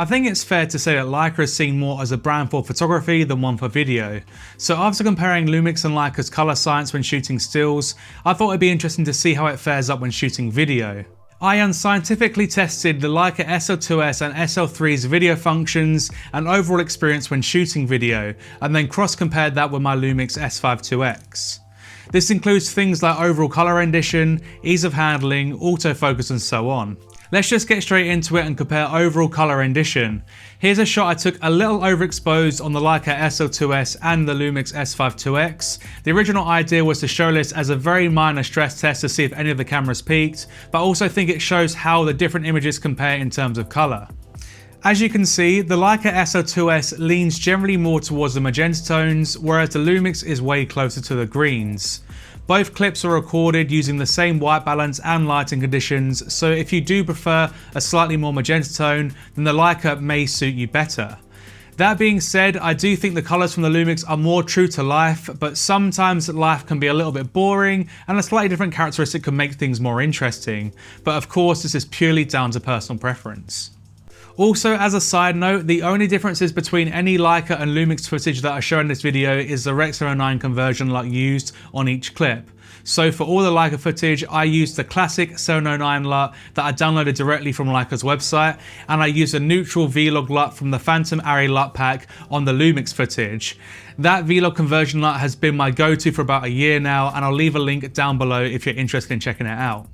I think it's fair to say that Leica is seen more as a brand for photography than one for video. So after comparing Lumix and Leica's colour science when shooting stills, I thought it'd be interesting to see how it fares up when shooting video. I unscientifically tested the Leica SL2S and SL3's video functions and overall experience when shooting video, and then cross-compared that with my Lumix S5 IIX. This includes things like overall colour rendition, ease of handling, autofocus and so on. Let's just get straight into it and compare overall colour rendition. Here's a shot I took a little overexposed on the Leica SL2S and the Lumix S5 IIX. The original idea was to show this as a very minor stress test to see if any of the cameras peaked, but I also think it shows how the different images compare in terms of colour. As you can see, the Leica SL2S leans generally more towards the magenta tones, whereas the Lumix is way closer to the greens. Both clips are recorded using the same white balance and lighting conditions, so if you do prefer a slightly more magenta tone, then the Leica may suit you better. That being said, I do think the colours from the Lumix are more true to life, but sometimes life can be a little bit boring and a slightly different characteristic can make things more interesting. But of course, this is purely down to personal preference. Also, as a side note, the only differences between any Leica and Lumix footage that I show in this video is the Rec. 709 conversion LUT used on each clip. So for all the Leica footage, I used the classic 709 LUT that I downloaded directly from Leica's website, and I used a neutral Vlog LUT from the Phantom Array LUT pack on the Lumix footage. That Vlog conversion LUT has been my go-to for about a year now, and I'll leave a link down below if you're interested in checking it out.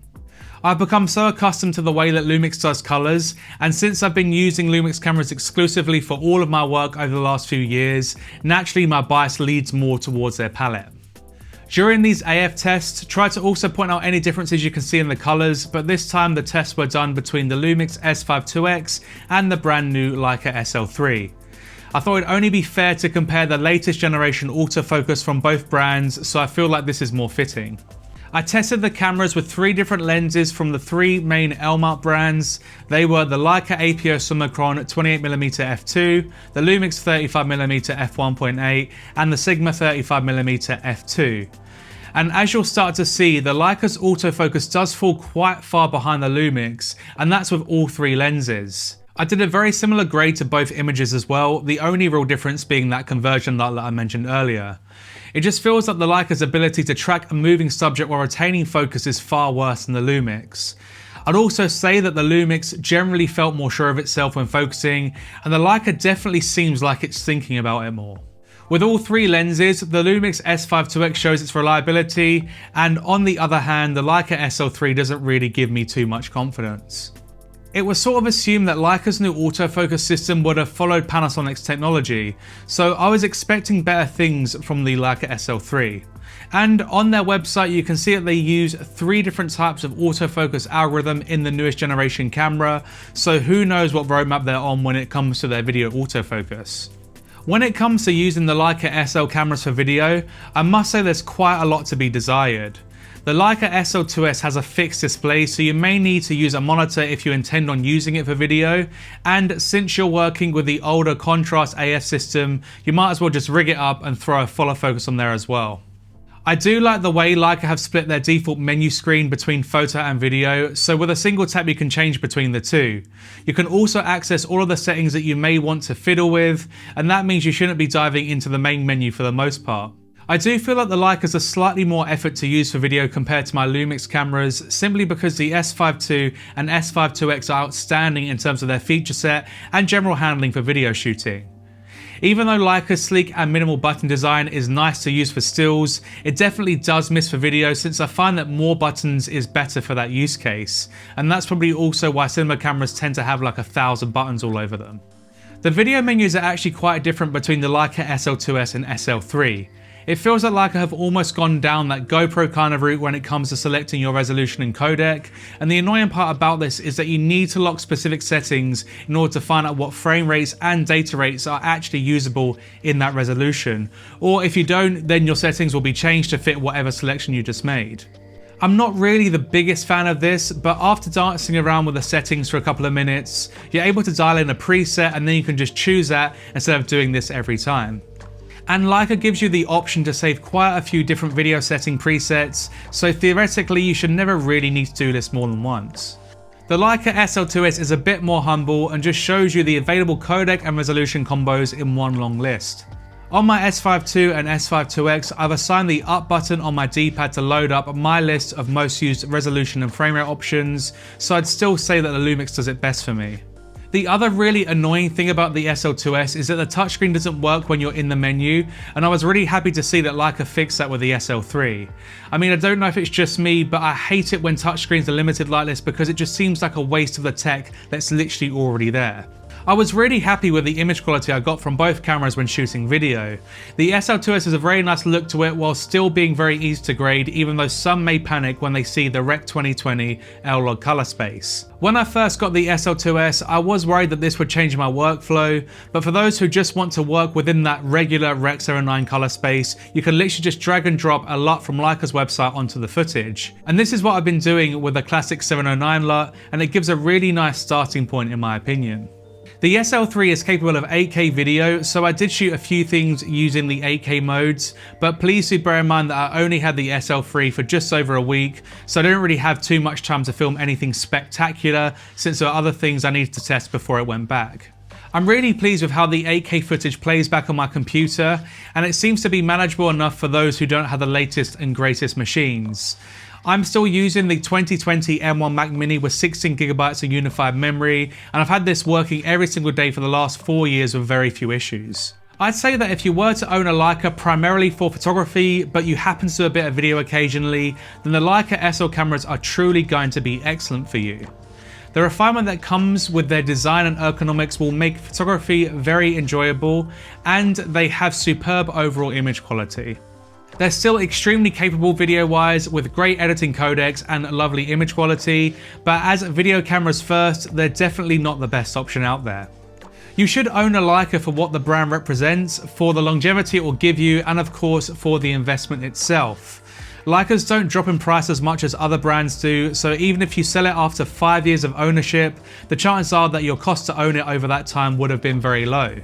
I've become so accustomed to the way that Lumix does colours, and since I've been using Lumix cameras exclusively for all of my work over the last few years, naturally my bias leads more towards their palette. During these AF tests, try to also point out any differences you can see in the colours, but this time the tests were done between the Lumix S5 IIX and the brand new Leica SL3. I thought it'd only be fair to compare the latest generation autofocus from both brands, so I feel like this is more fitting. I tested the cameras with 3 different lenses from the 3 main L-mount brands. They were the Leica APO Summicron 28mm f2, the Lumix 35mm f1.8 and the Sigma 35mm f2. And as you'll start to see, the Leica's autofocus does fall quite far behind the Lumix, and that's with all 3 lenses. I did a very similar grade to both images as well, the only real difference being that conversion that I mentioned earlier. It just feels like the Leica's ability to track a moving subject while retaining focus is far worse than the Lumix. I'd also say that the Lumix generally felt more sure of itself when focusing, and the Leica definitely seems like it's thinking about it more. With all 3 lenses, the Lumix S5 IIX shows its reliability, and on the other hand, the Leica SL3 doesn't really give me too much confidence. It was sort of assumed that Leica's new autofocus system would have followed Panasonic's technology, so I was expecting better things from the Leica SL3. And on their website you can see that they use 3 different types of autofocus algorithm in the newest generation camera, so who knows what roadmap they're on when it comes to their video autofocus. When it comes to using the Leica SL cameras for video, I must say there's quite a lot to be desired. The Leica SL2S has a fixed display, so you may need to use a monitor if you intend on using it for video, and since you're working with the older contrast AF system, you might as well just rig it up and throw a fuller focus on there as well. I do like the way Leica have split their default menu screen between photo and video, so with a single tap you can change between the two. You can also access all of the settings that you may want to fiddle with, and that means you shouldn't be diving into the main menu for the most part. I do feel like the Leicas are slightly more effort to use for video compared to my Lumix cameras, simply because the S5 II and S5 IIX are outstanding in terms of their feature set and general handling for video shooting. Even though Leica's sleek and minimal button design is nice to use for stills, it definitely does miss for video, since I find that more buttons is better for that use case, and that's probably also why cinema cameras tend to have like 1,000 buttons all over them. The video menus are actually quite different between the Leica SL2S and SL3. It feels like Leica have almost gone down that GoPro kind of route when it comes to selecting your resolution and codec, and the annoying part about this is that you need to lock specific settings in order to find out what frame rates and data rates are actually usable in that resolution, or if you don't, then your settings will be changed to fit whatever selection you just made. I'm not really the biggest fan of this, but after dancing around with the settings for a couple of minutes, you're able to dial in a preset and then you can just choose that instead of doing this every time. And Leica gives you the option to save quite a few different video setting presets, so theoretically you should never really need to do this more than once. The Leica SL2S is a bit more humble and just shows you the available codec and resolution combos in one long list. On my S5 II and S5 IIX, I've assigned the up button on my D-pad to load up my list of most used resolution and frame rate options, so I'd still say that the Lumix does it best for me. The other really annoying thing about the SL2S is that the touchscreen doesn't work when you're in the menu, and I was really happy to see that Leica fixed that with the SL3. I mean, I don't know if it's just me, but I hate it when touchscreens are limited like this because it just seems like a waste of the tech that's literally already there. I was really happy with the image quality I got from both cameras when shooting video. The SL2S has a very nice look to it while still being very easy to grade, even though some may panic when they see the Rec 2020 L-Log color space. When I first got the SL2S, I was worried that this would change my workflow, but for those who just want to work within that regular Rec 09 color space, you can literally just drag and drop a LUT from Leica's website onto the footage. And this is what I've been doing with the classic 709 LUT, and it gives a really nice starting point in my opinion. The SL3 is capable of 8K video, so I did shoot a few things using the 8K modes, but please do bear in mind that I only had the SL3 for just over a week, so I didn't really have too much time to film anything spectacular since there are other things I needed to test before it went back. I'm really pleased with how the 8K footage plays back on my computer, and it seems to be manageable enough for those who don't have the latest and greatest machines. I'm still using the 2020 M1 Mac Mini with 16GB of unified memory, and I've had this working every single day for the last 4 years with very few issues. I'd say that if you were to own a Leica primarily for photography, but you happen to do a bit of video occasionally, then the Leica SL cameras are truly going to be excellent for you. The refinement that comes with their design and ergonomics will make photography very enjoyable, and they have superb overall image quality. They're still extremely capable video-wise with great editing codecs and lovely image quality, but as video cameras first, they're definitely not the best option out there. You should own a Leica for what the brand represents, for the longevity it will give you, and of course for the investment itself. Leicas don't drop in price as much as other brands do, so even if you sell it after 5 years of ownership, the chances are that your cost to own it over that time would have been very low.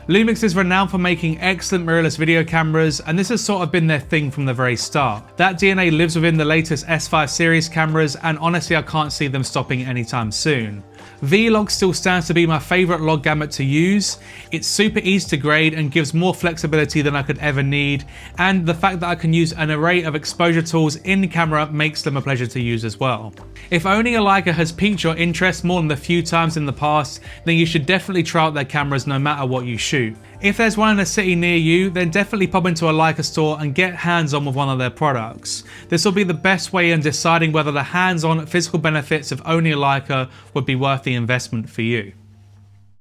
Lumix is renowned for making excellent mirrorless video cameras, and this has sort of been their thing from the very start. That DNA lives within the latest S5 series cameras, and honestly I can't see them stopping anytime soon. V-Log still stands to be my favourite log gamut to use. It's super easy to grade and gives more flexibility than I could ever need, and the fact that I can use an array of exposure tools in camera makes them a pleasure to use as well. If owning a Leica has piqued your interest more than the few times in the past, then you should definitely try out their cameras no matter what you shoot. If there's one in a city near you, then definitely pop into a Leica store and get hands-on with one of their products. This will be the best way in deciding whether the hands-on physical benefits of owning a Leica would be worth the investment for you.